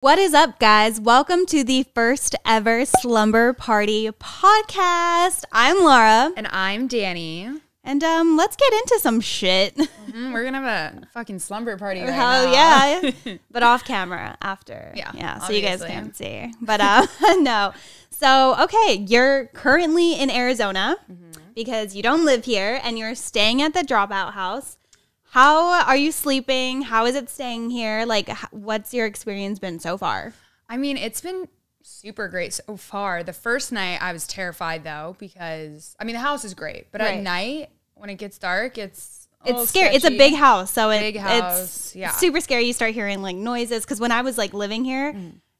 What is up, guys? Welcome to the first ever Slumber Party podcast. I'm Lara. And I'm Dani. And let's get into some shit. We're going to have a fucking slumber party right Hell now. yeah. But off camera after. Yeah, so obviously. you guys can't see. But no. So, okay, you're currently in Arizona because you don't live here and you're staying at the Dropout house. How are you sleeping? How is it staying here? Like, what's your experience been so far? I mean, it's been super great so far. The first night I was terrified though because, I mean, the house is great. But at night, when it gets dark, it's scary. Sketchy. It's a big house. So it's super scary. You start hearing like noises. Because when I was like living here,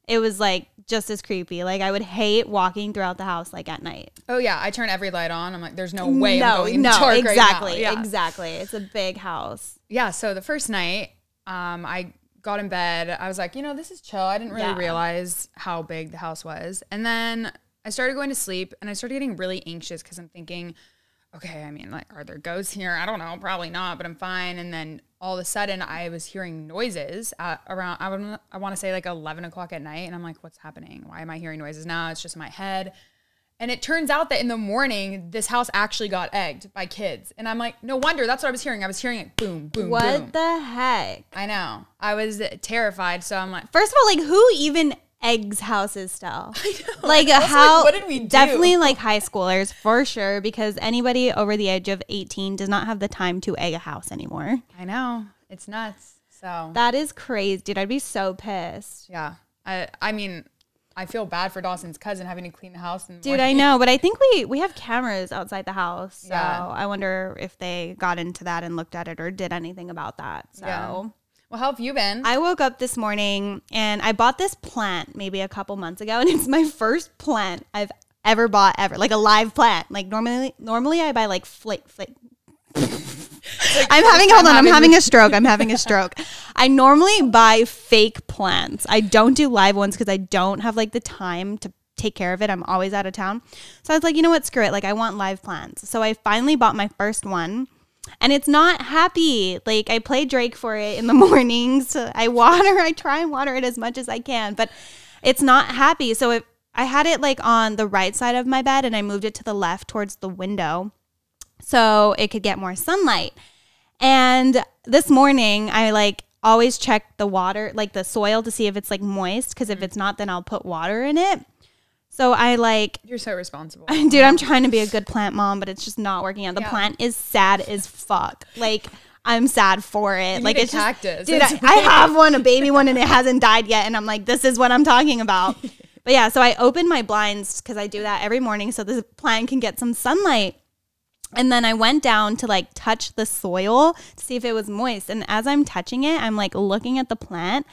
it was like just as creepy. Like I would hate walking throughout the house like at night. Oh yeah, I turn every light on. I'm like, there's no way I'm going in the dark exactly, right now. Yeah. Exactly. It's a big house. Yeah, so the first night, I got in bed. I was like, this is chill. I didn't really realize how big the house was. And then I started going to sleep and I started getting really anxious because I'm thinking, okay, I mean, like, are there ghosts here? I don't know, probably not, but I'm fine. And then all of a sudden I was hearing noises around, I want to say like 11 o'clock at night. And I'm like, what's happening? Why am I hearing noises now? It's just in my head. And it turns out that in the morning, this house actually got egged by kids. And I'm like, no wonder. That's what I was hearing. I was hearing it boom, boom, boom. What the heck? I know. I was terrified. So I'm like, first of all, like who even eggs houses still? I know. Like how? What did we do? Definitely like high schoolers for sure, because anybody over the age of 18 does not have the time to egg a house anymore. I know. It's nuts. So that is crazy, dude. I'd be so pissed. Yeah. I mean, I feel bad for Dawson's cousin having to clean the house. Dude, I know, but I think we have cameras outside the house. So I wonder if they got into that and looked at it or did anything about that. So, well, how have you been? I woke up this morning and I bought this plant maybe a couple months ago, and it's my first plant I've ever bought ever, like a live plant. Like normally I buy like flake. I'm having a stroke. I normally buy fake plants. I don't do live ones because I don't have like the time to take care of it. I'm always out of town. So I was like, you know what? Screw it. Like I want live plants. So I finally bought my first one and it's not happy. Like I play Drake for it in the mornings. I try and water it as much as I can, but it's not happy. So I had it like on the right side of my bed and I moved it to the left towards the window so it could get more sunlight. And this morning, I like always check the water, like the soil, to see if it's like moist. Because if it's not, then I'll put water in it. So I like... You're so responsible. Dude, I'm trying to be a good plant mom, but it's just not working out. The plant is sad as fuck. Like, I'm sad for it. You like need it's a cactus. Just, dude, I have one, a baby one, and it hasn't died yet. And I'm like, this is what I'm talking about. But yeah, so I opened my blinds because I do that every morning so the plant can get some sunlight. And then I went down to like touch the soil to see if it was moist. And as I'm touching it, I'm like looking at the plant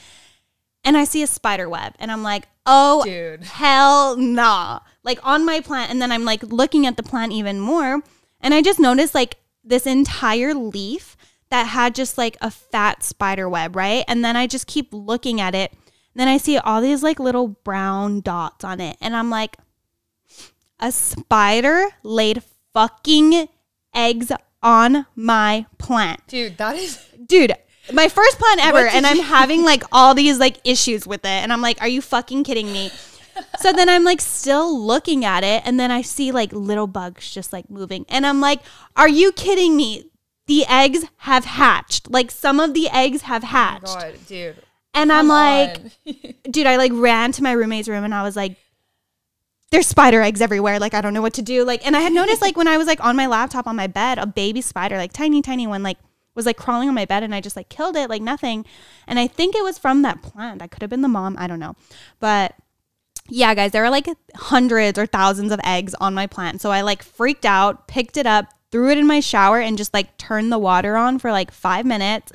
and I see a spider web. And I'm like, oh, dude, hell nah. Like on my plant. And then I'm like looking at the plant even more. And I just noticed like this entire leaf that had just like a fat spider web, right? And then I just keep looking at it. And then I see all these like little brown dots on it. And I'm like, a spider laid fucking eggs on my plant. Dude, that is... Dude, my first plant ever, and I'm having like all these like issues with it. And I'm like, are you fucking kidding me? So then I'm like still looking at it, and then I see like little bugs just like moving. And I'm like, are you kidding me? The eggs have hatched. Like some of the eggs have hatched. Oh my God, dude. And I'm like, dude, I like ran to my roommate's room and I was like, there's spider eggs everywhere. Like, I don't know what to do. Like, and I had noticed like when I was like on my laptop on my bed, a baby spider, like tiny one, like was like crawling on my bed and I just like killed it, like nothing. And I think it was from that plant. I could have been the mom. I don't know. But yeah, guys, there were like hundreds or thousands of eggs on my plant. So I like freaked out, picked it up, threw it in my shower and just like turned the water on for like 5 minutes.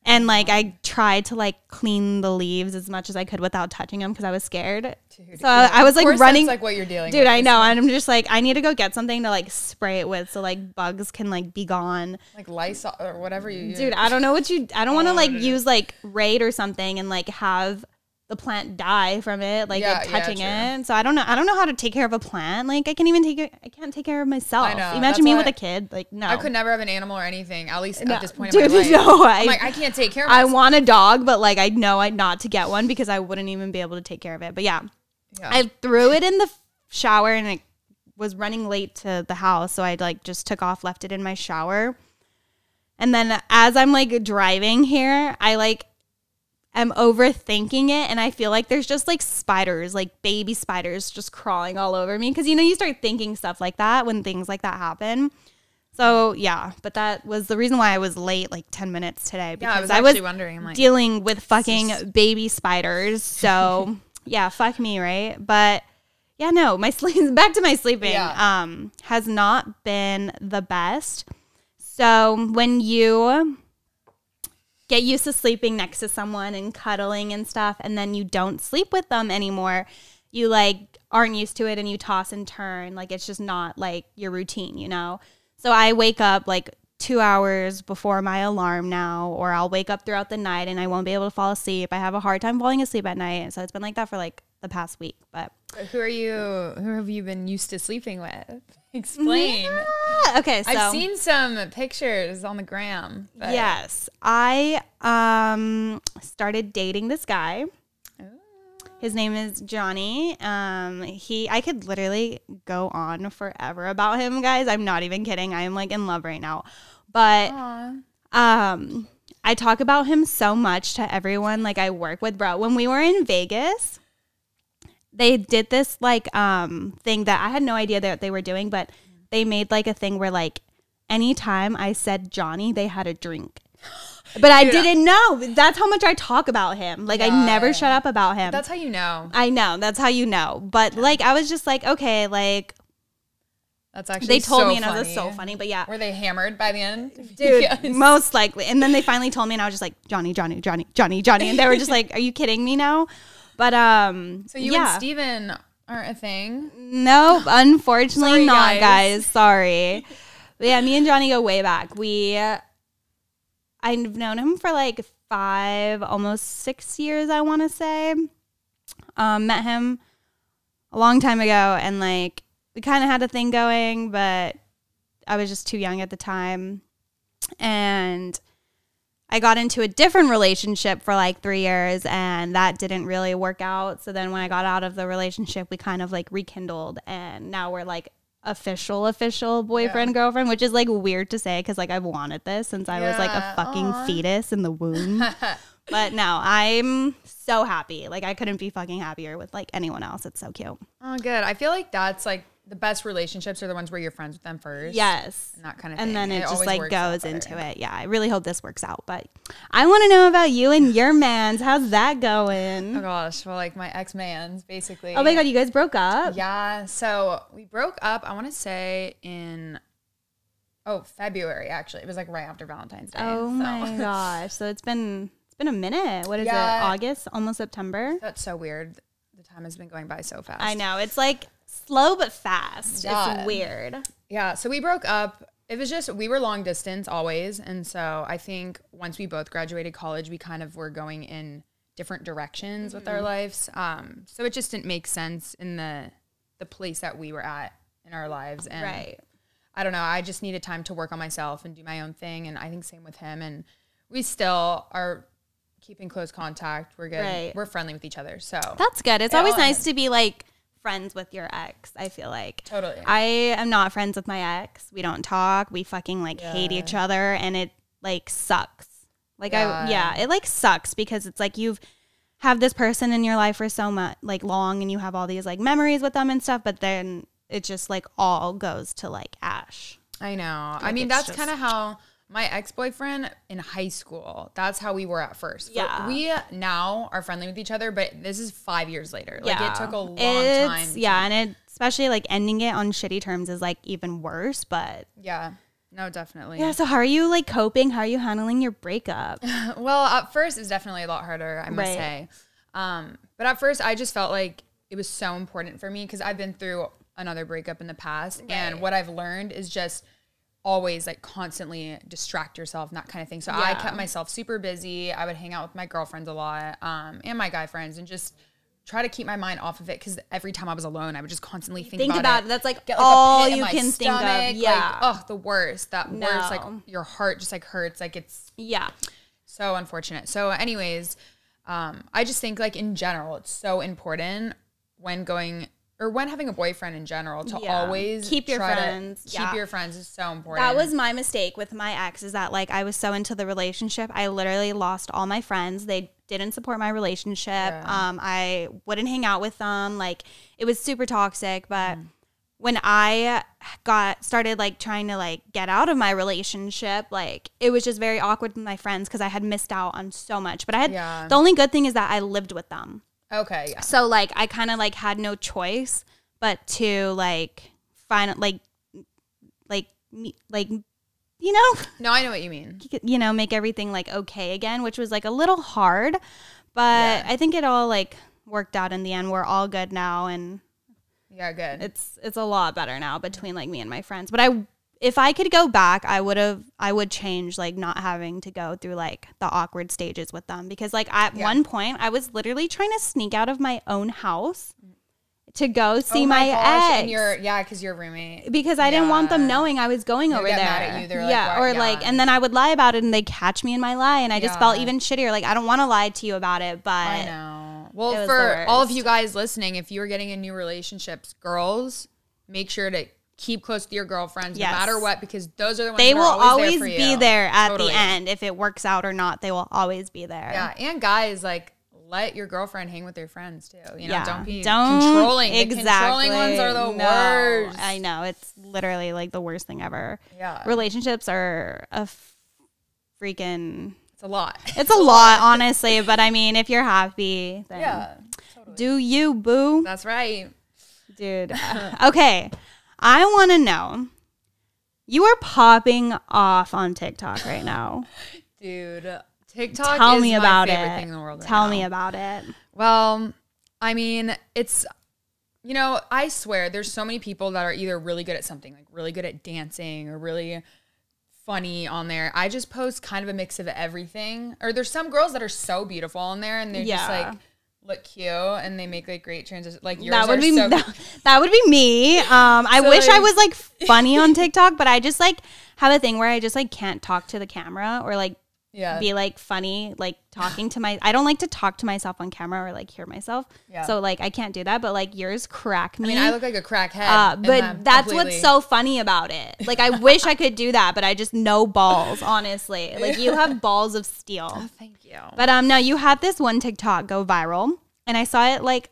And like I tried to like clean the leaves as much as I could without touching them because I was scared. Dude, so I was like running. That's like what you're dealing with. Dude, I know. And I'm just like, I need to go get something to like spray it with so like bugs can like be gone. Like Lysol or whatever you use. Dude, I don't know I don't want to like use like Raid or something and like have the plant die from it, like Yeah, it touching yeah, it. So I don't know how to take care of a plant. Like I can't take care of myself. I know. Imagine me with a kid. Like no. I could never have an animal or anything, at least No. at this point Dude, in my life. no, I'm like, I can't take care of I myself. want a dog, but like I know I'd not to get one because I wouldn't even be able to take care of it. But yeah. I threw it in the shower and it was running late to the house. So I like just took off, left it in my shower. And then as I'm like driving here, I like am overthinking it. And I feel like there's just like spiders, like baby spiders just crawling all over me. Cause you know, you start thinking stuff like that when things like that happen. So yeah, but that was the reason why I was late like 10 minutes today. Because I was wondering, like, dealing with fucking baby spiders. So yeah, fuck me, right? But yeah, no, my sleep, back to my sleeping, has not been the best. So when you get used to sleeping next to someone and cuddling and stuff, and then you don't sleep with them anymore, you like aren't used to it and you toss and turn. Like it's just not like your routine, you know? So I wake up like 2 hours before my alarm now, or I'll wake up throughout the night and I won't be able to fall asleep. I have a hard time falling asleep at night. So it's been like that for like the past week. But who have you been used to sleeping with? Explain. Yeah. Okay, so I've seen some pictures on the gram. But. Yes, I started dating this guy. His name is Johnny. I could literally go on forever about him, guys. I'm not even kidding. I am like in love right now. But I talk about him so much to everyone like I work with, bro. When we were in Vegas, they did this like thing that I had no idea that they were doing, but they made like a thing where like anytime I said Johnny, they had a drink. But I didn't know. That's how much I talk about him. Like, I never shut up about him. That's how you know. I know. That's how you know. But, like, I was just like, okay, like. That's actually they told so me, and funny. I was so funny. But, yeah. Were they hammered by the end? Dude, Yes. most likely. And then they finally told me, and I was just like, Johnny, Johnny, Johnny, Johnny, Johnny. And they were just like, are you kidding me now? But, so you and Steven aren't a thing? No, unfortunately Sorry, not, guys. Sorry. But, yeah, me and Johnny go way back. I've known him for like 5, almost 6 years, I want to say. Met him a long time ago, and like we kind of had a thing going, but I was just too young at the time. And I got into a different relationship for like 3 years, and that didn't really work out. So then when I got out of the relationship, we kind of like rekindled, and now we're like official boyfriend girlfriend, which is like weird to say because like I've wanted this since I was like a fucking fetus in the womb. But no, I'm so happy. Like I couldn't be fucking happier with like anyone else. It's so cute. Oh, good. I feel like that's like the best relationships are the ones where you're friends with them first. Yes. And that kind of thing. And then it just like goes into it. Yeah, I really hope this works out. But I want to know about you and your mans. How's that going? Oh gosh. Well, like my ex-mans basically. Oh my God, you guys broke up? Yeah. So we broke up, I want to say in February actually. It was like right after Valentine's Day. Oh my gosh. So it's been a minute. What is it? August, almost September? That's so weird. The time has been going by so fast. I know. It's like slow but fast. Yeah. It's weird. Yeah. So we broke up. It was just, we were long distance always. And so I think once we both graduated college, we kind of were going in different directions with our lives. So it just didn't make sense in the place that we were at in our lives. And I don't know. I just needed time to work on myself and do my own thing. And I think same with him. And we still are keeping close contact. We're good. Right. We're friendly with each other. So that's good. It's always nice to be like friends with your ex, I feel like. Totally. I am not friends with my ex. We don't talk. We fucking like hate each other, and it like sucks. Like it like sucks because it's like you've have this person in your life for so much like long, and you have all these like memories with them and stuff, but then it just like all goes to like ash. I know. Like, I mean, that's kind of how my ex-boyfriend in high school, that's how we were at first. Yeah. We now are friendly with each other, but this is 5 years later. Like, it took a long time. Yeah, and it, especially, like, ending it on shitty terms is, like, even worse, but... Yeah. No, definitely. Yeah, so how are you, like, coping? How are you handling your breakup? Well, at first, it's definitely a lot harder, I must say. But at first, I just felt like it was so important for me because I've been through another breakup in the past. And what I've learned is just... always like constantly distract yourself and that kind of thing. So I kept myself super busy. I would hang out with my girlfriends a lot, and my guy friends, and just try to keep my mind off of it, because every time I was alone, I would just constantly think about it. That's like all you can think of. Yeah. Like, oh, the worst. That worst, like your heart just like hurts. Like it's so unfortunate. So anyways, I just think like in general, it's so important when going or when having a boyfriend in general to always keep your friends. Keep your friends is so important. That was my mistake with my ex, is that like I was so into the relationship, I literally lost all my friends. They didn't support my relationship. I wouldn't hang out with them. Like it was super toxic. But when I started like trying to like get out of my relationship, like it was just very awkward with my friends because I had missed out on so much. But I had the only good thing is that I lived with them. Okay. Yeah. So like I kind of like had no choice but to like find like you know. No, I know what you mean. You know, make everything like okay again, which was like a little hard, but I think it all like worked out in the end. We're all good now, and good. It's a lot better now between like me and my friends. But if I could go back, I would change like not having to go through like the awkward stages with them, because like at one point I was literally trying to sneak out of my own house to go see my ex. And because your roommate. Because I didn't want them knowing I was going over there. Mad at you. They're like, and then I would lie about it and they catch me in my lie, and I just felt even shittier. Like I don't want to lie to you about it, but I know. Well, for all of you guys listening, if you're getting in new relationships, girls, make sure to keep close to your girlfriends no matter what, because those are the ones they that will are always always there for be you. there at the end. If it works out or not, they will always be there. Yeah, and guys, like, let your girlfriend hang with your friends too. You know, don't be controlling. Exactly. The controlling ones are the worst. I know, it's literally like the worst thing ever. Yeah, relationships are a freaking. It's a lot. It's a lot, honestly. But I mean, if you're happy, then totally. Do you, boo? That's right, dude. Okay, I want to know. You are popping off on TikTok right now, dude. TikTok Tell is me my about favorite it. thing in the world right Tell now. me about it. Well, I mean, it's, you know, I swear there's so many people that are either really good at something, like really good at dancing or really funny on there. I just post kind of a mix of everything. Or there's some girls that are so beautiful on there and they're just like look cute and they make like great transitions. Like yours that would be so that would be me. I So, wish like, I was like funny on TikTok, but I just like have a thing where I just like can't talk to the camera or like be like funny, like talking to I don't like to talk to myself on camera or like hear myself. So like I can't do that, but like yours crack me. I mean, I look like a crackhead. But that's what's so funny about it. Like I wish I could do that, but I just no balls, honestly. Like you have balls of steel. Oh, thank you. But no, you had this one TikTok go viral and I saw it like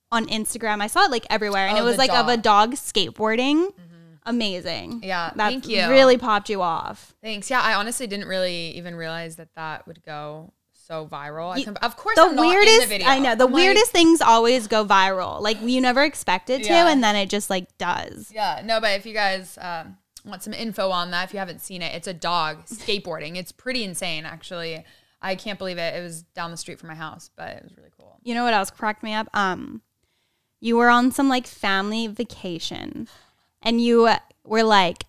on Instagram. I saw it like everywhere and it was like of a dog skateboarding. Amazing. Yeah, thank you. Really popped you off. Thanks. Yeah, I honestly didn't really even realize that would go so viral. Of course, the I'm not in the video. I know the weirdest things always go viral. Like you never expect it to, and then it just like does. Yeah. No, but if you guys want some info on that, if you haven't seen it, it's a dog skateboarding. It's pretty insane, actually. I can't believe it. It was down the street from my house, but it was really cool. You know what else cracked me up? You were on some like family vacation. And you were like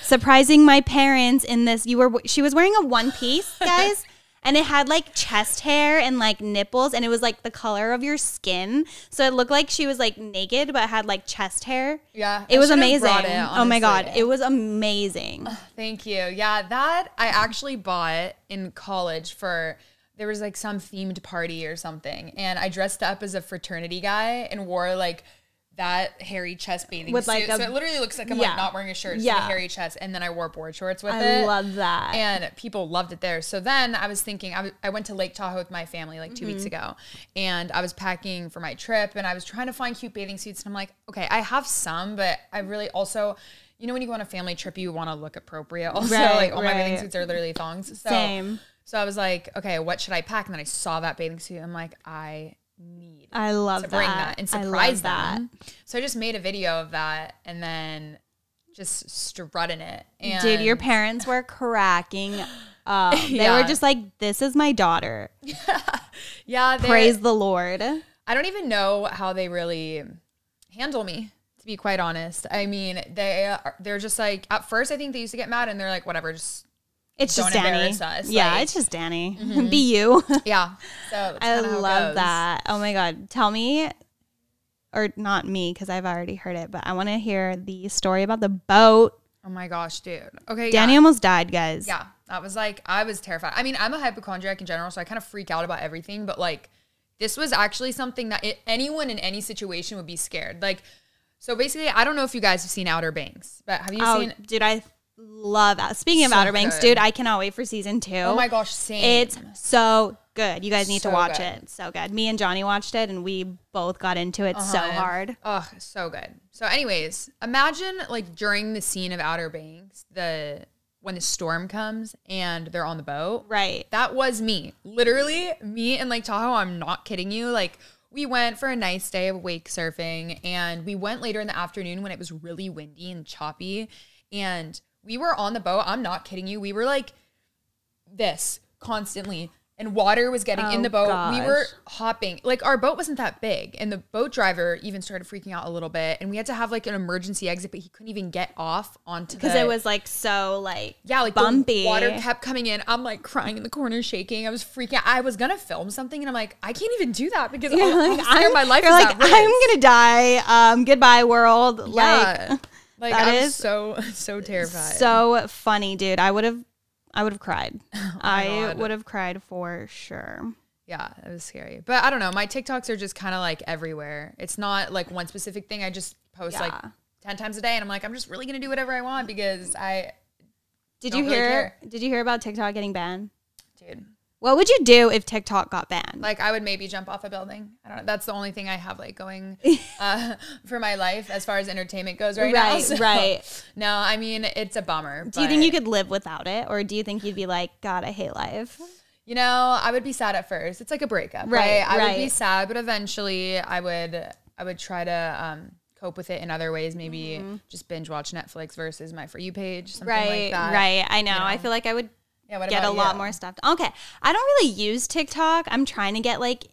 surprising my parents in this. She was wearing a one piece, guys, and it had like chest hair and like nipples, and it was like the color of your skin. So it looked like she was like naked, but had like chest hair. Yeah, it was amazing. Oh my god, it was amazing. Thank you. Yeah, that I actually bought in college for. There was like some themed party or something, and I dressed up as a fraternity guy and wore like. That hairy chest bathing suit. Like so it literally looks like I'm like not wearing a shirt. It's like a hairy chest. And then I wore board shorts with it. I love that. And people loved it there. So then I was thinking, I went to Lake Tahoe with my family like 2 weeks ago. And I was packing for my trip. And I was trying to find cute bathing suits. And I'm like, okay, I have some. But I really also, you know when you go on a family trip, you want to look appropriate. Also, like all my bathing suits are literally thongs. So, Same. So I was like, okay, what should I pack? And then I saw that bathing suit. I'm like, I love to bring that and surprise them. So I just made a video of that and then just strutting it. And dude, your parents were cracking up. They were just like, this is my daughter. Yeah. Praise the Lord. I don't even know how they really handle me, to be quite honest. I mean, they're just like, at first I think they used to get mad and they're like, whatever, just it's don't just Dani. embarrass us. Yeah, like, it's just Dani. Be you. Yeah. So I love that. Oh my God. Tell me, or not me, because I've already heard it, but I want to hear the story about the boat. Oh my gosh, dude. Okay. Dani almost died, guys. Yeah. That was like, I was terrified. I mean, I'm a hypochondriac in general, so I kind of freak out about everything, but like, this was actually something that anyone in any situation would be scared. Like, so basically, I don't know if you guys have seen Outer Banks, but have you seen? Dude, I love that. Speaking of Outer Banks, dude, I cannot wait for season 2. Oh my gosh, same. It's so good. You guys need to watch good. it. So good. Me and Johnny watched it, and we both got into it so hard. Oh, so good. So anyways, imagine like during the scene of Outer Banks, when the storm comes and they're on the boat. Right. That was me. Literally me and Lake Tahoe. I'm not kidding you. Like, we went for a nice day of wake surfing, and we went later in the afternoon when it was really windy and choppy, and we were on the boat. I'm not kidding you. We were like this constantly, and water was getting in the boat. Gosh. We were hopping. Like, our boat wasn't that big, and the boat driver even started freaking out a little bit, and we had to have like an emergency exit, but he couldn't even get off onto because it was like so like bumpy. The water kept coming in. I'm like crying in the corner, shaking. I was freaking out. I was gonna film something, and I'm like, I can't even do that because my life is like, at risk. I'm gonna die. Goodbye, world. Yeah. Like that I'm is so terrified. So funny, dude. I would have cried. God. Would have cried for sure. Yeah, it was scary. But I don't know. My TikToks are just kind of like everywhere. It's not like one specific thing. I just post like 10 times a day, and I'm like, I'm just really gonna do whatever I want because I Did you hear about TikTok getting banned? Dude. What would you do if TikTok got banned? Like, I would maybe jump off a building. I don't know. That's the only thing I have like going for my life as far as entertainment goes right now. So, right. No, I mean, it's a bummer. Do you think you could live without it? Or do you think you'd be like, God, I hate life? You know, I would be sad at first. It's like a breakup, right? I would be sad, but eventually I would try to cope with it in other ways. Maybe just binge watch Netflix versus my For You page, something like that. Right. I know. I feel like I would get a lot more stuff. Okay. I don't really use TikTok. I'm trying to get like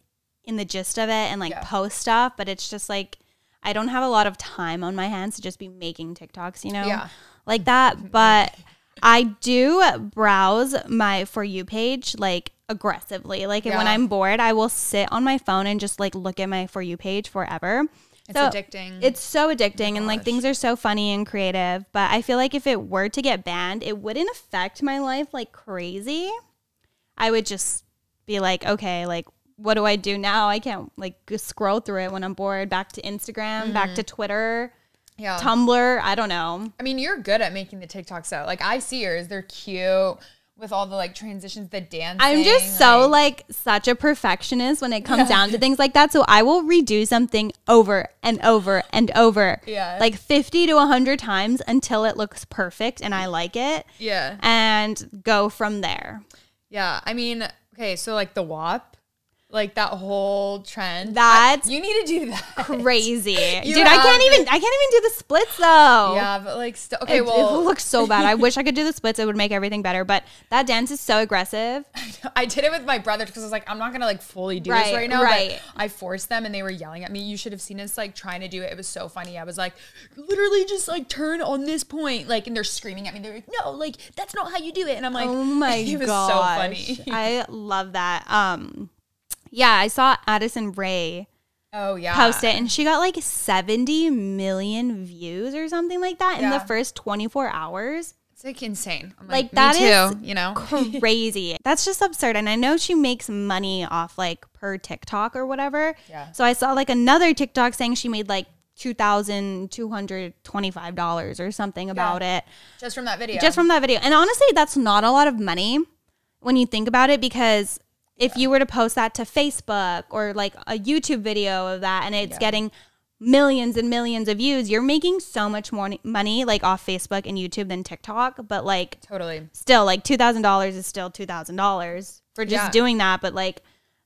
in the gist of it and like post stuff, but it's just like I don't have a lot of time on my hands to just be making TikToks, you know? Yeah. Like that. But I do browse my For You page like aggressively. Like when I'm bored, I will sit on my phone and just like look at my For You page forever. It's addicting. It's so addicting, and like things are so funny and creative. But I feel like if it were to get banned, it wouldn't affect my life like crazy. I would just be like, okay, like what do I do now? I can't like scroll through it when I'm bored. Back to Instagram, back to Twitter, Tumblr. I don't know. I mean, you're good at making the TikToks out. Like, I see yours; they're cute. With all the like transitions, the dancing. I'm just so like such a perfectionist when it comes down to things like that. So I will redo something over and over and over. Yeah. Like 50 to 100 times until it looks perfect and I like it. Yeah. And go from there. Yeah. I mean, okay, so like the WAP. Like that whole trend. That's you need to do that. Crazy. Dude, I can't even do the splits though. Yeah, but like okay, well it looks so bad. I wish I could do the splits. It would make everything better. But that dance is so aggressive. I did it with my brother because I was like, I'm not gonna like fully do this right now. Right. But I forced them and they were yelling at me. You should have seen us like trying to do it. It was so funny. I was like, literally just like turn on this point. Like, and they're screaming at me. They're like, no, like that's not how you do it. And I'm like, oh my god. It was so funny. I love that. Yeah, I saw Addison Rae post it, and she got like 70 million views or something like that in the first 24 hours. It's like insane. I'm like that is you know, crazy. That's just absurd. And I know she makes money off like per TikTok or whatever. Yeah. So I saw like another TikTok saying she made like $2,225 or something about it. Just from that video. And honestly, that's not a lot of money when you think about it, because if you were to post that to Facebook or like a YouTube video of that and it's getting millions and millions of views, you're making so much more money like off Facebook and YouTube than TikTok. But like totally still like $2,000 is still $2,000 for just doing that. But like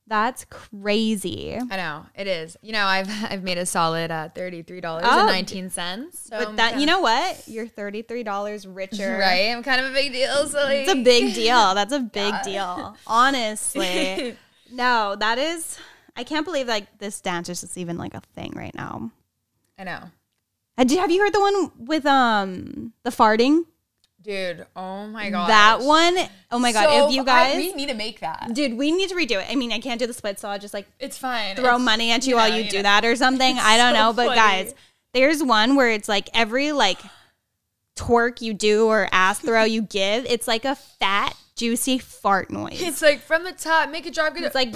that's crazy. I know it is. You know, I've made a solid $33.19. So but that you know what? You're $33 richer, right? I'm kind of a big deal. So like, it's a big deal. That's a big deal. Honestly, no, that is. I can't believe like this dance is just even like a thing right now. I know. Have you heard the one with the farting? Dude, oh my god. That one, oh my god. So, if you guys, we need to make that. Dude, we need to redo it. I mean, I can't do the split, so I'll just like it's fine. Throw money at you while you do that or something. I don't know, but guys, there's one where it's like every like twerk you do or ass throw you give, it's like a fat, juicy fart noise. It's like from the top, make it drop. It's like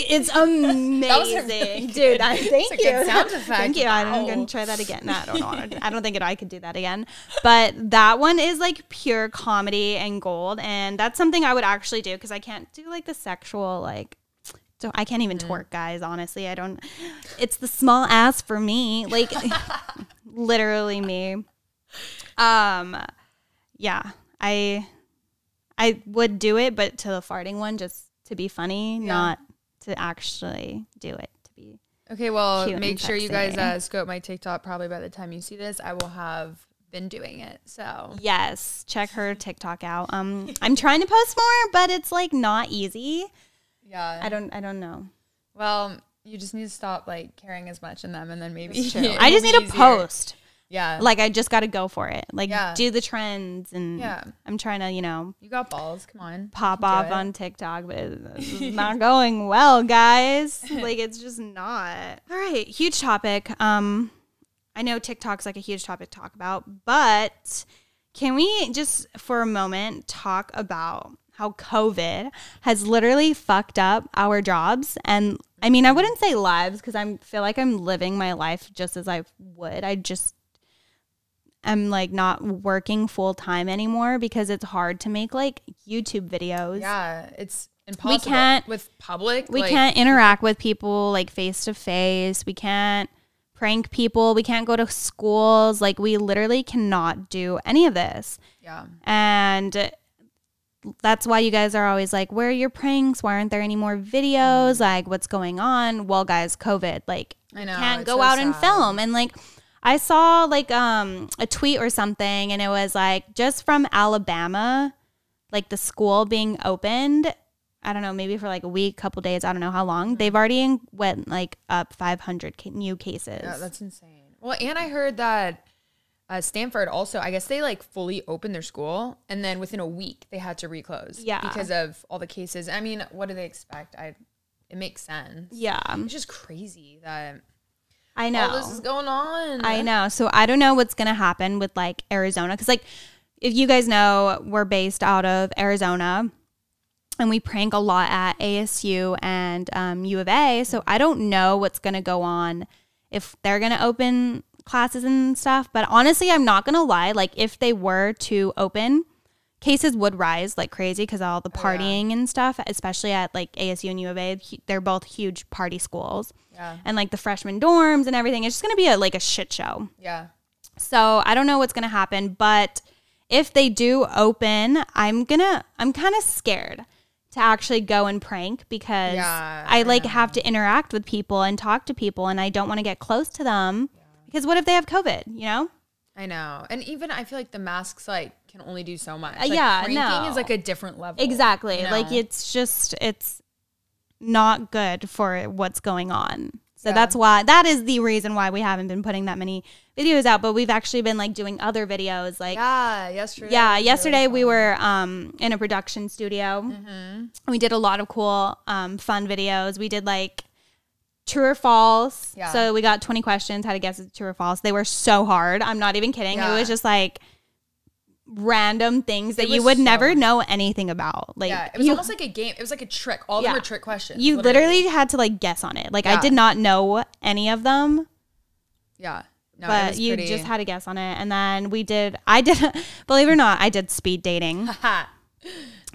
it's amazing, dude. Thank you. Good sound effect. Thank you. Wow. I'm gonna try that again. No, I don't know. I don't think I could do that again. But that one is like pure comedy and gold, and that's something I would actually do because I can't do like the sexual like. So I can't even twerk, guys. Honestly, I don't. It's the small ass for me, like literally me. Yeah, I would do it, but to the farting one, just to be funny, not to actually do it. To be okay. Well, make sure you guys scope my TikTok. Probably by the time you see this, I will have been doing it. So yes, check her TikTok out. I'm trying to post more, but it's like not easy. Yeah, I don't know. Well, you just need to stop like caring as much in them, and then maybe I just need to post. Yeah. Like, I just got to go for it. Like, do the trends. And I'm trying to, You got balls. Come on. Pop off on TikTok. But it's not going well, guys. Like, it's just not. All right. Huge topic. I know TikTok's like a huge topic to talk about. But can we just, for a moment, talk about how COVID has literally fucked up our jobs? And, I mean, I wouldn't say lives because I feel like I'm living my life just as I would. I'm like not working full time anymore because it's hard to make like YouTube videos. Yeah, it's impossible with public. We can't interact with people like face to face. We can't prank people. We can't go to schools. Like we literally cannot do any of this. Yeah. And that's why you guys are always like, where are your pranks? Why aren't there any more videos? Like what's going on? Well, guys, COVID, like I know, can't go out and film. And like I saw like a tweet or something and it was like just from Alabama, like the school being opened, I don't know, maybe for like a week, couple days, I don't know how long. They've already went like up 500 new cases. Yeah, that's insane. Well, and I heard that Stanford also, I guess they like fully opened their school and then within a week they had to reclose. Yeah. Because of all the cases. I mean, what do they expect? It makes sense. Yeah. It's just crazy that I know. all this is going on. I know. So I don't know what's going to happen with like Arizona. Because like, if you guys know, we're based out of Arizona and we prank a lot at ASU and U of A. So I don't know what's going to go on if they're going to open classes and stuff. But honestly, I'm not going to lie. Like if they were to open, cases would rise like crazy because of all the partying and stuff, especially at like ASU and U of A. They're both huge party schools. Yeah. And like the freshman dorms and everything. It's just going to be like a shit show. Yeah. So I don't know what's going to happen. But if they do open, I'm kind of scared to actually go and prank because I like have to interact with people and talk to people and I don't want to get close to them because what if they have COVID, you know? I know. And even I feel like the masks like can only do so much. Like, pranking is like a different level. Exactly. You know? Like it's not good for what's going on. So that is the reason why we haven't been putting that many videos out, but we've actually been like doing other videos like yesterday we were in a production studio. Mm-hmm. We did a lot of cool fun videos. We did like true or false. Yeah. So we got 20 questions, how to guess it's true or false. They were so hard. I'm not even kidding. Yeah. It was just like random things that you would never know anything about. Like it was almost like a game. It was like a trick. All of them were trick questions. You literally had to like guess on it. Like I did not know any of them. Yeah. No, but you just had to guess on it. And then I did, believe it or not, I did speed dating.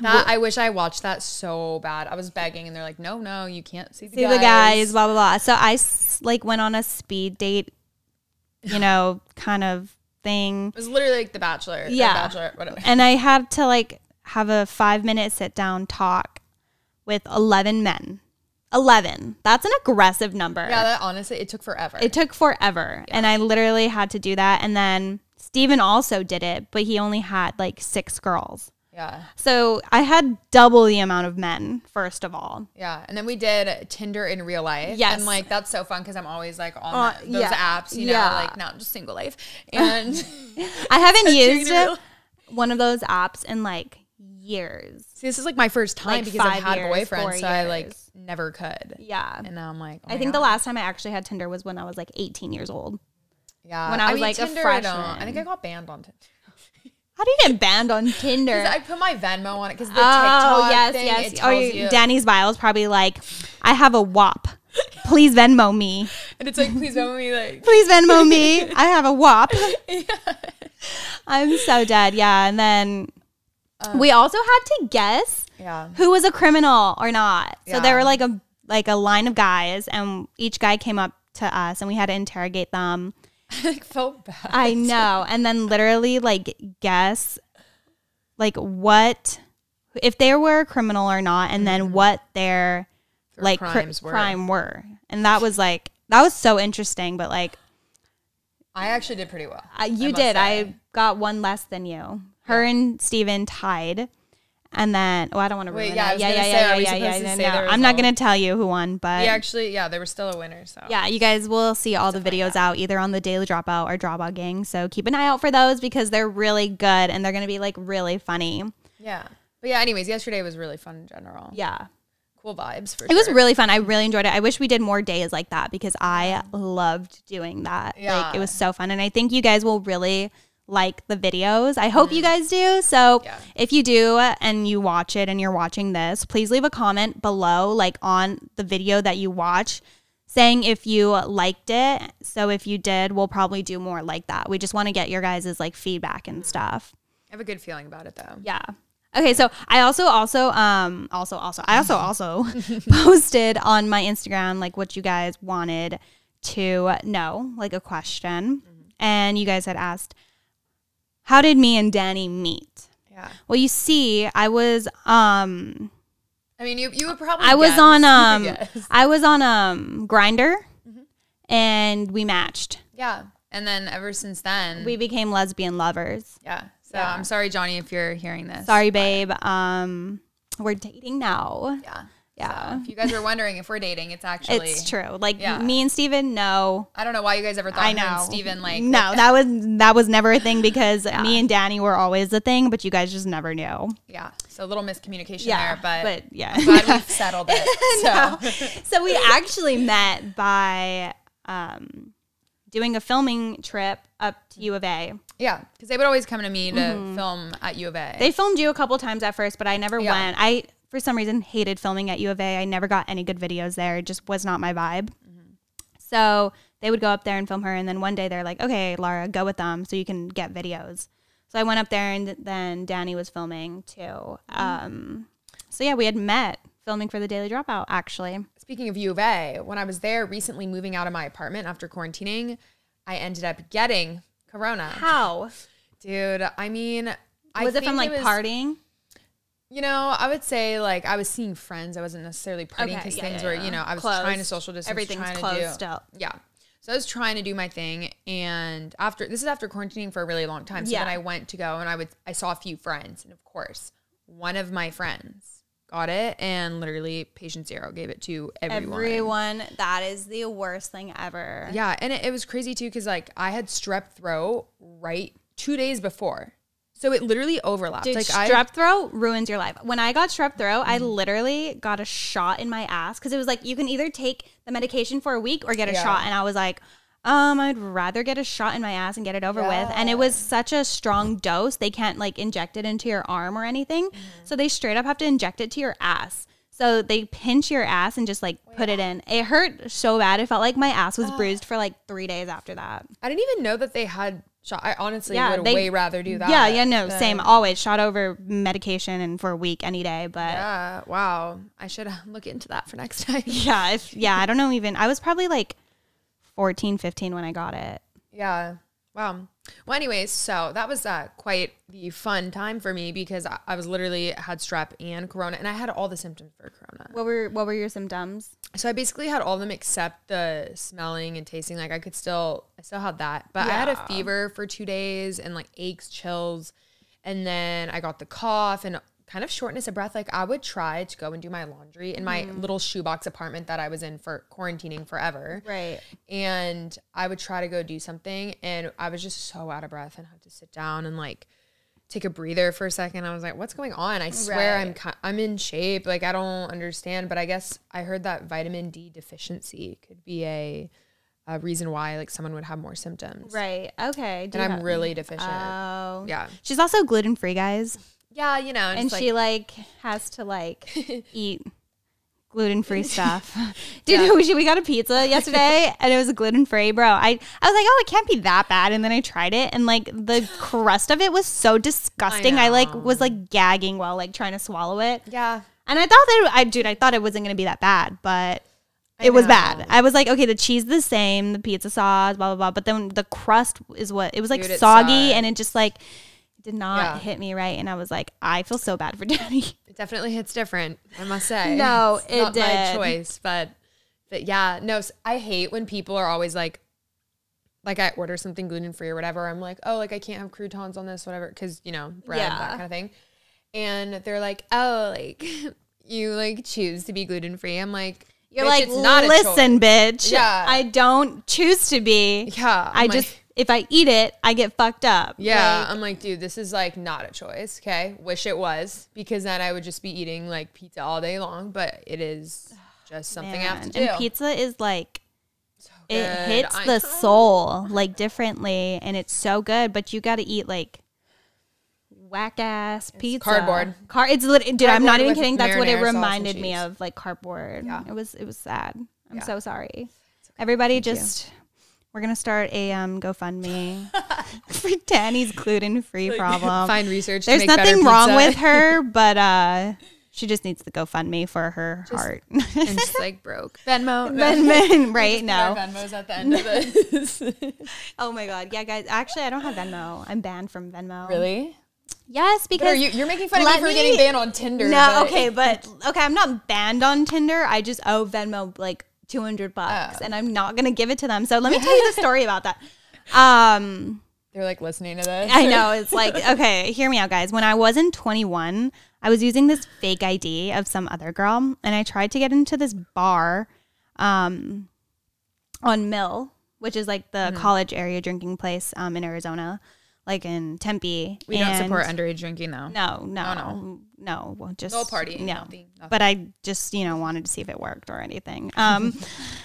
I wish I watched that so bad. I was begging and they're like, no, you can't see the guys, blah, blah, blah. So I like went on a speed date, you know, kind of thing. It was literally like The Bachelor. Yeah. Bachelor, whatever. And I had to like have a 5-minute sit down talk with 11 men. 11. That's an aggressive number. Yeah, that honestly, it took forever. Yeah. And I literally had to do that. And then Steven also did it, but he only had like 6 girls. Yeah. So I had double the amount of men, first of all. Yeah. And then we did Tinder in real life. Yes. And like, that's so fun because I'm always like on those apps, you know, like not just single life. And I haven't used one of those apps in like years. See, this is like my first time Like because I've had 5 years, boyfriends, 4 so I like years. never could. Yeah. And now I'm like, oh I my think God. the last time I actually had Tinder was when I was like 18 years old. Yeah. When I was like Tinder, a freshman. I think I got banned on Tinder. How do you get banned on Tinder? I put my Venmo on it because the TikTok thing, it tells you. Danny's bio is probably like, I have a WAP. Please Venmo me. And it's like, please Venmo me. Like, Please Venmo me. I have a WAP. I'm so dead. Yeah. And then we also had to guess who was a criminal or not. So there were like a line of guys, and each guy came up to us and we had to interrogate them. I felt bad. I know. And then literally like guess like what, if they were a criminal or not, and then what their like crime were. And that was so interesting. But like, I actually did pretty well. You did. I got one less than you. Her and Steven tied. And then, I don't want to ruin it. Yeah. I'm not going to tell you who won, but there was still a winner. So yeah, you guys will see all the videos out either on the Daily Dropout or Dropout Gang. So keep an eye out for those because they're really good and they're going to be like really funny. Yeah. But yeah, anyways, yesterday was really fun in general. Yeah. Cool vibes for sure. It was really fun. I really enjoyed it. I wish we did more days like that because I loved doing that. Yeah. Like, it was so fun. And I think you guys will really like the videos. I hope you guys do. So if you do and you watch it and you're watching this, please leave a comment below, like on the video that you watch, saying if you liked it. So if you did, we'll probably do more like that. We just want to get your guys' like feedback and stuff. I have a good feeling about it though. Yeah. Okay, so I also posted on my Instagram like what you guys wanted to know, like a question. And you guys had asked, how did me and Danny meet? Yeah. Well, you see, I was I mean, you would probably I was on Grindr and we matched. Yeah. And then ever since then, we became lesbian lovers. Yeah. So I'm sorry, Johnny, if you're hearing this. Sorry, babe. We're dating now. Yeah. Yeah. So if you guys were wondering if we're dating, it's actually it's true. Like me and Steven, no. I don't know why you guys ever thought me and Steven like no, that was never a thing because me and Danny were always the thing, but you guys just never knew. Yeah. So a little miscommunication there, but yeah. I'm glad we've settled it. So we actually met by doing a filming trip up to U of A. Yeah, because they would always come to me to film at U of A. They filmed you a couple times at first, but I never went. I, for some reason, hated filming at U of A. I never got any good videos there. It just was not my vibe. So they would go up there and film her. And then one day they're like, okay, Lara, go with them so you can get videos. So I went up there and then Danny was filming too. So yeah, we had met filming for the Daily Dropout, actually. Speaking of U of A, when I was there recently moving out of my apartment after quarantining, I ended up getting Corona. How? Dude, I mean, was it from like partying? You know, I would say like I was seeing friends. I wasn't necessarily partying because things were, you know, I was trying to social distance. Everything's closed still. Yeah. So I was trying to do my thing. And this is after quarantining for a really long time. So then I went to go and I saw a few friends. And of course, one of my friends got it and literally patient zero gave it to everyone. That is the worst thing ever. Yeah. And it was crazy too because like I had strep throat right 2 days before. So it literally overlapped. Dude, like strep throat ruins your life. When I got strep throat, I literally got a shot in my ass because it was like you can either take the medication for a week or get a shot. And I was like, I'd rather get a shot in my ass and get it over with. And it was such a strong dose. They can't like inject it into your arm or anything. So they straight up have to inject it to your ass. So they pinch your ass and just like put it in. It hurt so bad. It felt like my ass was bruised for like 3 days after that. I didn't even know that they had shot. I honestly would way rather do that. Yeah, same. Always shot over medication and for a week any day. But yeah, wow. I should look into that for next time. I don't know even. I was probably like 14, 15 when I got it. Yeah. Wow. Well, anyways, so that was quite the fun time for me because I was literally had strep and corona and I had all the symptoms for corona. What were your symptoms? So I basically had all of them except the smelling and tasting. Like I still had that, but I had a fever for 2 days and like aches, chills. And then I got the cough and kind of shortness of breath. Like I would try to go and do my laundry in my little shoebox apartment that I was in for quarantining forever. Right. And I would try to go do something and I was just so out of breath and had to sit down and like take a breather for a second. I was like, what's going on? I swear I'm in shape. Like I don't understand. But I guess I heard that vitamin D deficiency could be a reason why like someone would have more symptoms. Right. Okay. And I'm really deficient. Oh. Yeah. She's also gluten-free, guys. Yeah, you know. And she like has to like eat gluten-free stuff. Dude, we got a pizza yesterday and it was gluten-free, bro. I was like, oh, it can't be that bad. And then I tried it and like the crust of it was so disgusting. I like was like gagging while like trying to swallow it. Yeah. And I thought that I thought it wasn't going to be that bad, but it was bad. I was like, okay, the cheese is the same, the pizza sauce, blah, blah, blah. But then the crust is what, it was like soggy and it just like did not hit me right. And I was like, I feel so bad for Dani. It definitely hits different, I must say. No, it's not my choice, but yeah, no, I hate when people are always like I order something gluten-free or whatever. I'm like, oh, like I can't have croutons on this, whatever. Cause you know, bread, that kind of thing. And they're like, oh, like you like choose to be gluten-free. I'm like, you're like, it's not listen, bitch. Yeah. I don't choose to be. Yeah. I just, if I eat it, I get fucked up. Yeah. Like, I'm like, dude, this is like not a choice. Okay. Wish it was, because then I would just be eating like pizza all day long, but it is just something I have to do. And pizza is like, it hits the soul like differently and it's so good, but you got to eat like whack ass pizza. Cardboard. It's dude, I'm not even kidding. That's what it reminded me of, like cardboard. Yeah. It was sad. I'm so sorry. Okay. Everybody we're going to start a GoFundMe for Dani's gluten-free problem. Find research. There's nothing wrong with her, but she just needs the GoFundMe for her heart. And she's like broke. Venmo. Right now. Venmo's at the end of this. Oh my God. Yeah, guys. Actually, I don't have Venmo. I'm banned from Venmo. Really? Yes, because you're making fun of me for getting banned on Tinder. No, but I'm not banned on Tinder. I just owe Venmo like $200, and I'm not gonna give it to them. So let me tell you the story about that. They're like listening to this. I know, it's like, okay, hear me out, guys. When I wasn't 21, I was using this fake ID of some other girl, and I tried to get into this bar, on Mill, which is like the college area drinking place, in Arizona. Like in Tempe. We don't support underage drinking though. No. Just no party. No. Nothing. But I just, wanted to see if it worked or anything.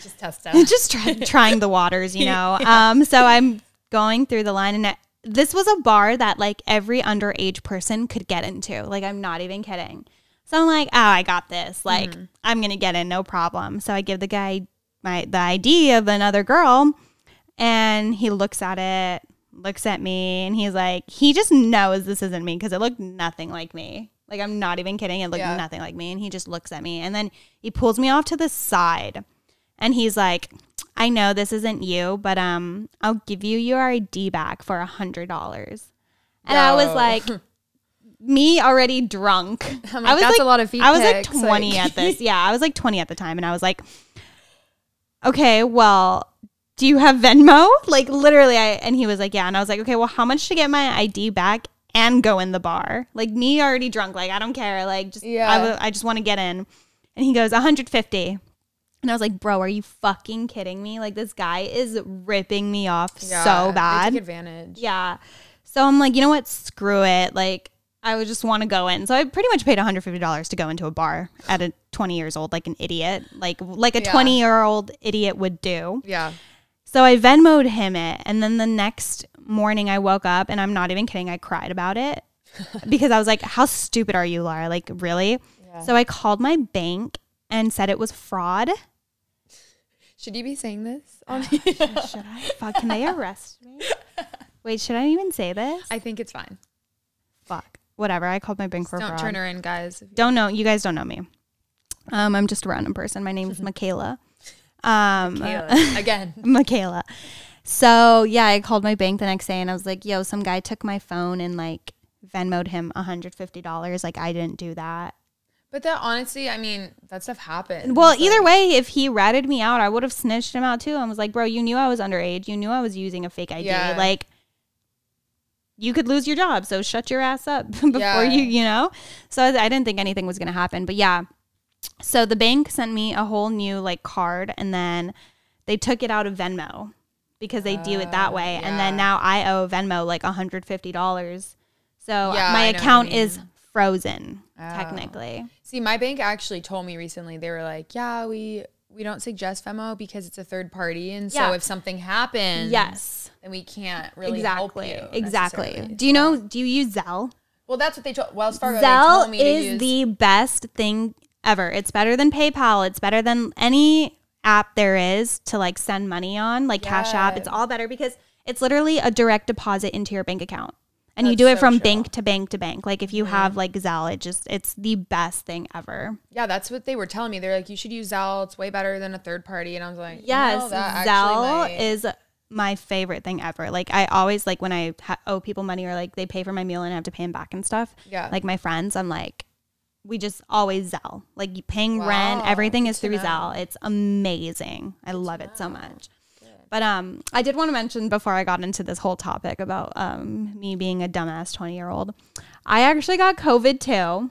Just test out. Just trying the waters, So I'm going through the line, and this was a bar that like every underage person could get into. Like, I'm not even kidding. So I'm like, oh, I got this. Like, I'm going to get in, no problem. So I give the guy the ID of another girl, and he looks at it, looks at me, and he's like, he just knows this isn't me because it looked nothing like me. Like, I'm not even kidding. It looked nothing like me. And he just looks at me, and then he pulls me off to the side, and he's like, I know this isn't you, but I'll give you your ID back for $100. And I was like, me already drunk. I'm like, that's a lot of feet I was like 20 at this. Yeah, I was like 20 at the time, and I was like, okay, well, do you have Venmo? Like, literally, and he was like, yeah. And I was like, okay, well, how much to get my ID back and go in the bar? Like, me already drunk. Like, I don't care. Like, just I just want to get in. And he goes, 150. And I was like, bro, are you fucking kidding me? Like, this guy is ripping me off so bad. They take advantage. Yeah. So I'm like, you know what? Screw it. Like, I would just want to go in. So I pretty much paid $150 to go into a bar at 20 years old, like an idiot. Like a 20-year-old idiot would do. Yeah. So I Venmo'd him it, and then the next morning I woke up, and I'm not even kidding, I cried about it because I was like, how stupid are you, Lara? Like, really? Yeah. So I called my bank and said it was fraud. Should you be saying this? Should I? Fuck, can they arrest me? Wait, should I even say this? I think it's fine. Fuck. Whatever, I called my bank for fraud. Don't turn her in, guys. Don't know. You guys don't know me. I'm just a random person. My name is Michaela. Again. Michaela. So yeah, I called my bank the next day and I was like, yo, some guy took my phone and like Venmo'd him $150. Like, I didn't do that. But that, honestly, I mean, that stuff happens. Well, either way, if he ratted me out, I would have snitched him out too. I was like, bro, you knew I was underage. You knew I was using a fake ID. Yeah. Like, you could lose your job. So shut your ass up before you know? So I didn't think anything was going to happen. But yeah. So the bank sent me a whole new like card, and then they took it out of Venmo because they do it that way. And then now I owe Venmo like $150. So my account is frozen technically. See, my bank actually told me recently, they were like, yeah, we don't suggest Venmo because it's a third party. And so if something happens, then we can't really help you. Exactly. Do you use Zelle? Well, that's what they told Wells Fargo. Zelle told me to use the best thing ever. It's better than PayPal. It's better than any app there is to like send money on, like Cash App. It's all better because it's literally a direct deposit into your bank account. And you do it from bank to bank to bank. Like if you have like Zelle, it's the best thing ever. Yeah, that's what they were telling me. They're like, you should use Zelle. It's way better than a third party. And I was like, yes, Zelle is my favorite thing ever. Like I always like when I owe people money or like they pay for my meal and I have to pay them back and stuff. Yeah. Like my friends, I'm like, we just always Zelle. Like paying rent, everything is through Zelle. It's amazing. I love it so much. But I did want to mention before I got into this whole topic about me being a dumbass 20-year-old, I actually got COVID too.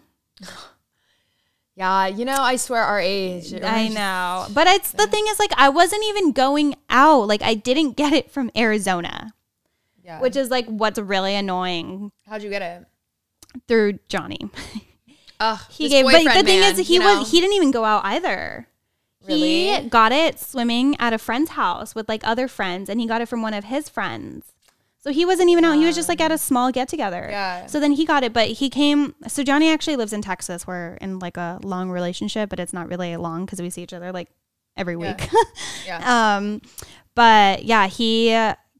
Yeah, I swear our age. I know. But it's the thing is like I wasn't even going out. Like I didn't get it from Arizona. Yeah. Which is like what's really annoying. How'd you get it? Through Johnny. Ugh, he gave, but the thing is he didn't even go out either. Really? He got it swimming at a friend's house with like other friends, and he got it from one of his friends. So he wasn't even out. He was just like at a small get together. Yeah. So then he got it, but he came. So Johnny actually lives in Texas. We're in like a long relationship, but it's not really long because we see each other like every week. Yeah. But yeah, he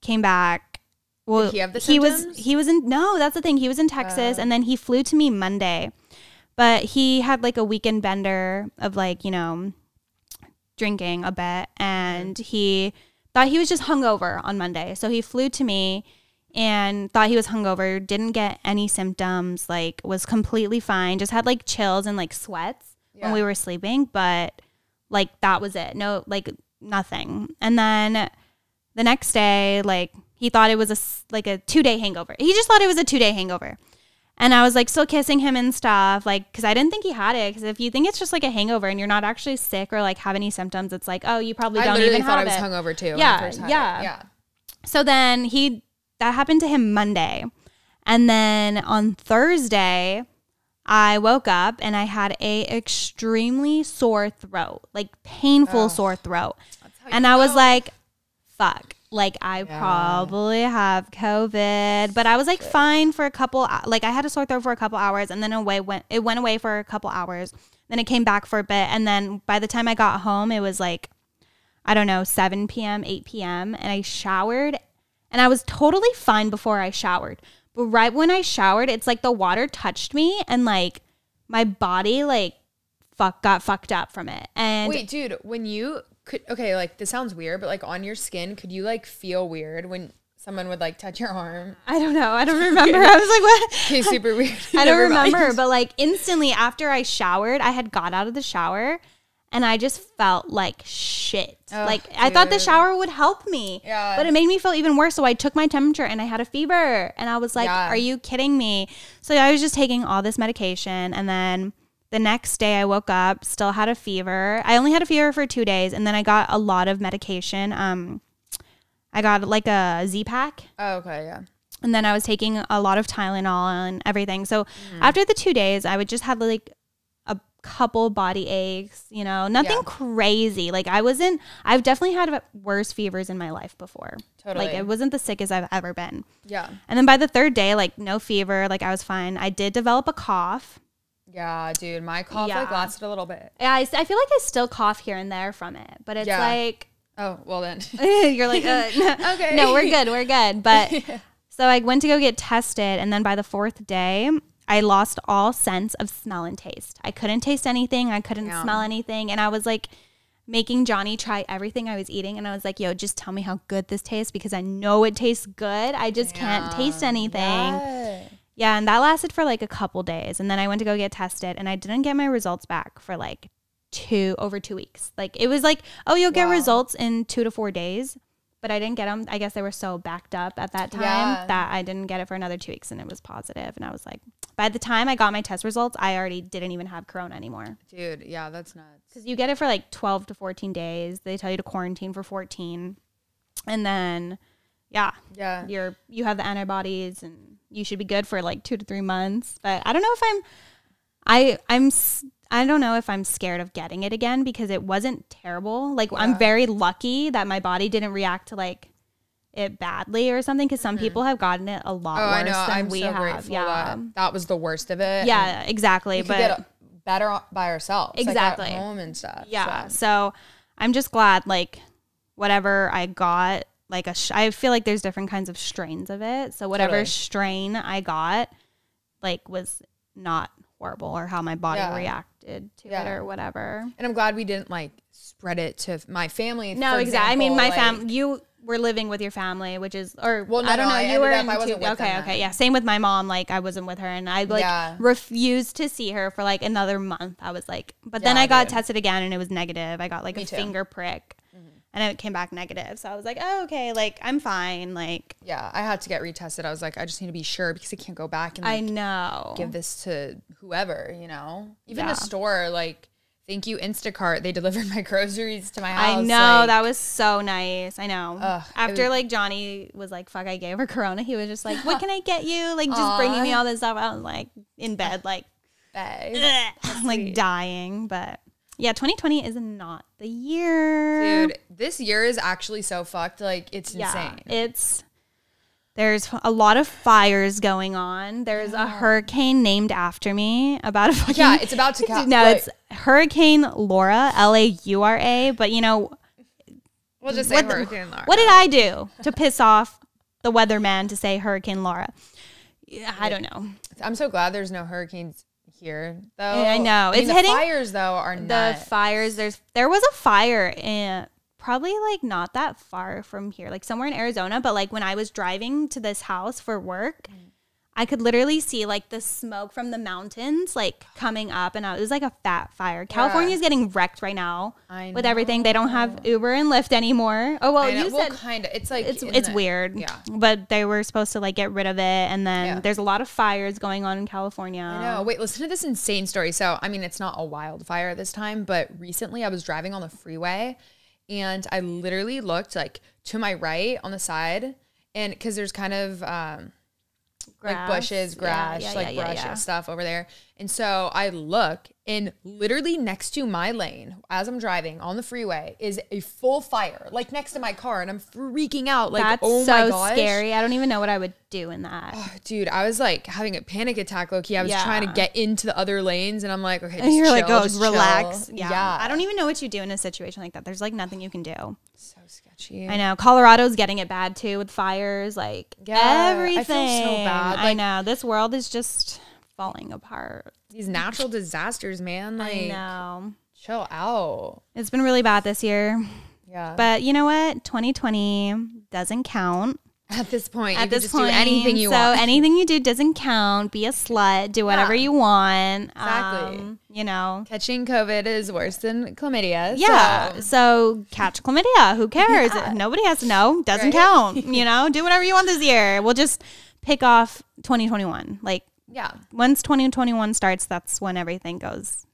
came back. Well, did he have the symptoms? He was in. No, that's the thing. He was in Texas, and then he flew to me Monday. But he had like a weekend bender of like drinking a bit, and he thought he was just hungover on Monday. So he flew to me and thought he was hungover, didn't get any symptoms, like was completely fine, just had like chills and like sweats when we were sleeping, but like that was it. No, like nothing. And then the next day, like he thought it was a 2-day hangover. He just thought it was a 2-day hangover. And I was like still kissing him and stuff, like, because I didn't think he had it. Because if you think it's just like a hangover and you're not actually sick or like have any symptoms, it's like, oh, you probably don't even have it. I literally thought I was hungover too. Yeah, when I first had it. Yeah. So then that happened to him Monday, and then on Thursday, I woke up and I had a extremely sore throat, like painful sore throat, and I was like, fuck. Like I probably have COVID, but I was like fine for a couple. Like I had a sore throat for a couple hours, and then it went away for a couple hours. Then it came back for a bit, and then by the time I got home, it was like, I don't know, 7 p.m., 8 p.m., and I showered, and I was totally fine before I showered. But right when I showered, it's like the water touched me, and like my body like got fucked up from it. And wait, dude, when you like this sounds weird, but like on your skin, could you like feel weird when someone would like touch your arm? I don't know. I don't remember. I was like, what? Okay, super weird. I don't remember, but like instantly after I showered, I had got out of the shower and I just felt like shit. Like I thought the shower would help me, but it made me feel even worse. So I took my temperature and I had a fever, and I was like, are you kidding me? So I was just taking all this medication, and then the next day I woke up, still had a fever. I only had a fever for 2 days, and then I got a lot of medication. I got like a Z-Pack. Oh, okay, yeah. And then I was taking a lot of Tylenol and everything. So after the 2 days, I would just have like a couple body aches, nothing crazy. Like I've definitely had worse fevers in my life before. Totally. Like it wasn't the sickest I've ever been. Yeah. And then by the third day, like no fever, like I was fine. I did develop a cough. Yeah, dude, my cough like lasted a little bit. Yeah, I feel like I still cough here and there from it, but it's like, oh, well then. You're like, okay. No, we're good. But so I went to go get tested, and then by the 4th day, I lost all sense of smell and taste. I couldn't taste anything. I couldn't smell anything. And I was like making Johnny try everything I was eating. And I was like, yo, just tell me how good this tastes, because I know it tastes good. I just can't taste anything. Yeah, and that lasted for like a couple days. And then I went to go get tested, and I didn't get my results back for like over 2 weeks. Like it was like, oh, you'll get results in 2 to 4 days. but I didn't get them. I guess they were so backed up at that time that I didn't get it for another 2 weeks, and it was positive. And I was like, by the time I got my test results, I already didn't even have corona anymore. Dude, yeah, that's nuts. Because you get it for like 12 to 14 days. They tell you to quarantine for 14. And then, you have the antibodies, and you should be good for like 2 to 3 months. But I don't know if I don't know if I'm scared of getting it again, because it wasn't terrible. Like, I'm very lucky that my body didn't react to like it badly or something, because some people have gotten it a lot worse than we have. That was the worst of it. Yeah, exactly. But get better by ourselves. Exactly. Like at home and stuff. Yeah. So I'm just glad, like, whatever I got, like I feel like there's different kinds of strains of it. So whatever strain I got, like, was not horrible, or how my body reacted to it or whatever. And I'm glad we didn't like spread it to my family. No, exactly. I mean, my family, you were living with your family, which is, or well, I don't know. You were I wasn't with them. Okay. Yeah. Same with my mom. Like, I wasn't with her, and I like refused to see her for like another month. I was like, but then I got tested again, and it was negative. I got like a finger prick. And it came back negative. So I was like, oh, okay, like, I'm fine. Like, yeah, I had to get retested. I was like, I just need to be sure, because I can't go back and like, give this to whoever, you know? Even the store, like, thank you, Instacart. They delivered my groceries to my house. I know. Like, that was so nice. I know. After, like, Johnny was like, fuck, I gave her corona. He was just like, what can I get you? Like, just bringing me all this stuff. I was like, in bed, like, like dying. But yeah, 2020 is not the year. Dude, this year is actually so fucked. Like, it's insane. There's a lot of fires going on. There's a hurricane named after me about a fucking... Yeah, it's about to come. No, it's Hurricane Laura, Laura. But, you know... We'll just say Hurricane Laura. What did I do to piss off the weatherman to say Hurricane Laura? I don't know. I'm so glad there's no hurricanes here, though. I know. It's hitting... The fires, though, are nuts. The fires, there was a fire in... Probably like not that far from here, like somewhere in Arizona. But like when I was driving to this house for work, I could literally see like the smoke from the mountains like coming up, and it was like a fat fire. California's getting wrecked right now with everything. They don't have Uber and Lyft anymore. Oh well, you said kind of. It's like it's weird. Yeah, but they were supposed to like get rid of it, and then there's a lot of fires going on in California. I know. Wait, listen to this insane story. So I mean, it's not a wildfire this time, but recently I was driving on the freeway. And I literally looked like to my right on the side, and because there's kind of like bushes, grass, brush stuff over there. And so I look, and literally next to my lane, as I'm driving on the freeway, is a full fire, like next to my car, and I'm freaking out. Like, that's oh so my gosh, scary. I don't even know what I would do in that. Oh, dude, I was like having a panic attack, low-key. I was trying to get into the other lanes, and I'm like, okay, just you're chill, like, oh, just relax. Chill. Yeah. I don't even know what you do in a situation like that. There's like nothing you can do. So sketchy. I know. Colorado's getting it bad too with fires. Like everything. I feel so bad. Like, I know. This world is just falling apart. These natural disasters, man. Like, I know. Chill out. It's been really bad this year. Yeah. But you know what? 2020 doesn't count. At this point, you can just do anything you want. So anything you do doesn't count. Be a slut. Do whatever you want. Exactly. You know. Catching COVID is worse than chlamydia. Yeah. So catch chlamydia. Who cares? Yeah. Nobody has to know. Doesn't count. You know. Do whatever you want this year. We'll just pick off 2021. Like, yeah. Once 2021 starts, that's when everything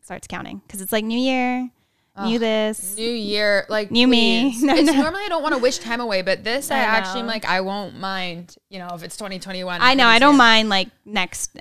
starts counting. Because it's like new year. New this. New year. Like, new please. Me. Normally I don't want to wish time away, but this I actually am like, I won't mind, you know, if it's 2021. I know. I don't mind like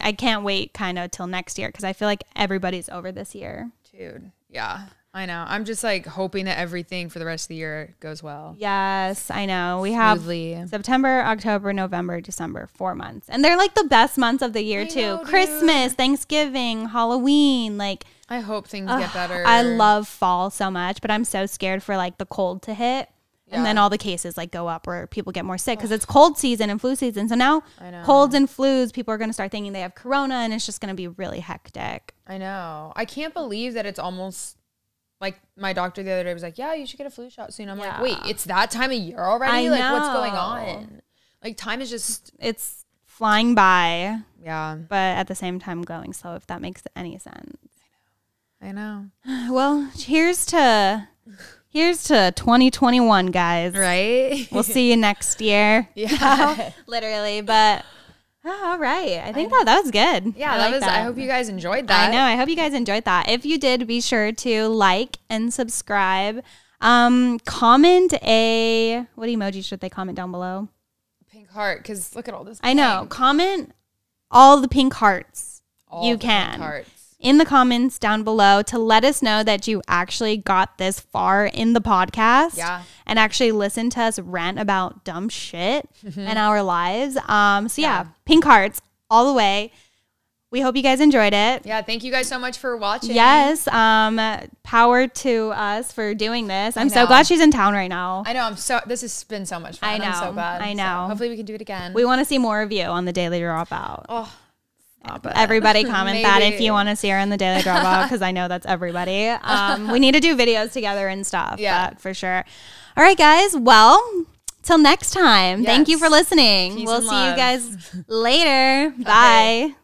I can't wait kind of till next year, because I feel like everybody's over this year. Dude. Yeah. I know. I'm just like hoping that everything for the rest of the year goes well. Yes, I know. We have September, October, November, December, 4 months. And they're like the best months of the year too. Christmas, Thanksgiving, Halloween, like I hope things get better. I love fall so much, but I'm so scared for like the cold to hit. Yeah. And then all the cases like go up, or people get more sick because it's cold season and flu season. So now colds and flus, people are going to start thinking they have corona, and it's just going to be really hectic. I know. I can't believe that it's almost like my doctor the other day was like, yeah, you should get a flu shot soon. I'm like, wait, it's that time of year already? Like, what's going on? Like, time is just... It's flying by. Yeah. But at the same time going slow, if that makes any sense. I know. Well, cheers to here's to 2021, guys. Right? We'll see you next year. Yeah. Literally. But all right. I think that was good. Yeah, I hope you guys enjoyed that. I know. I hope you guys enjoyed that. If you did, be sure to like and subscribe. Comment what emoji should they comment down below? Pink heart, because look at all this. I know. Comment all the pink hearts you can. Pink hearts. In the comments down below to let us know that you actually got this far in the podcast and actually listened to us rant about dumb shit in our lives. So pink hearts all the way. We hope you guys enjoyed it. Yeah, thank you guys so much for watching. Yes, power to us for doing this. I'm so glad she's in town right now. I know. This has been so much fun. I know. I'm so glad. I know. So hopefully we can do it again. We want to see more of you on the Daily Dropout. Oh. Everybody comment that if you want to see her in the Daily Dropout, because I know that's everybody. We need to do videos together and stuff. Yeah, for sure. All right, guys. Well, till next time. Thank you for listening. We'll see you guys later. Bye.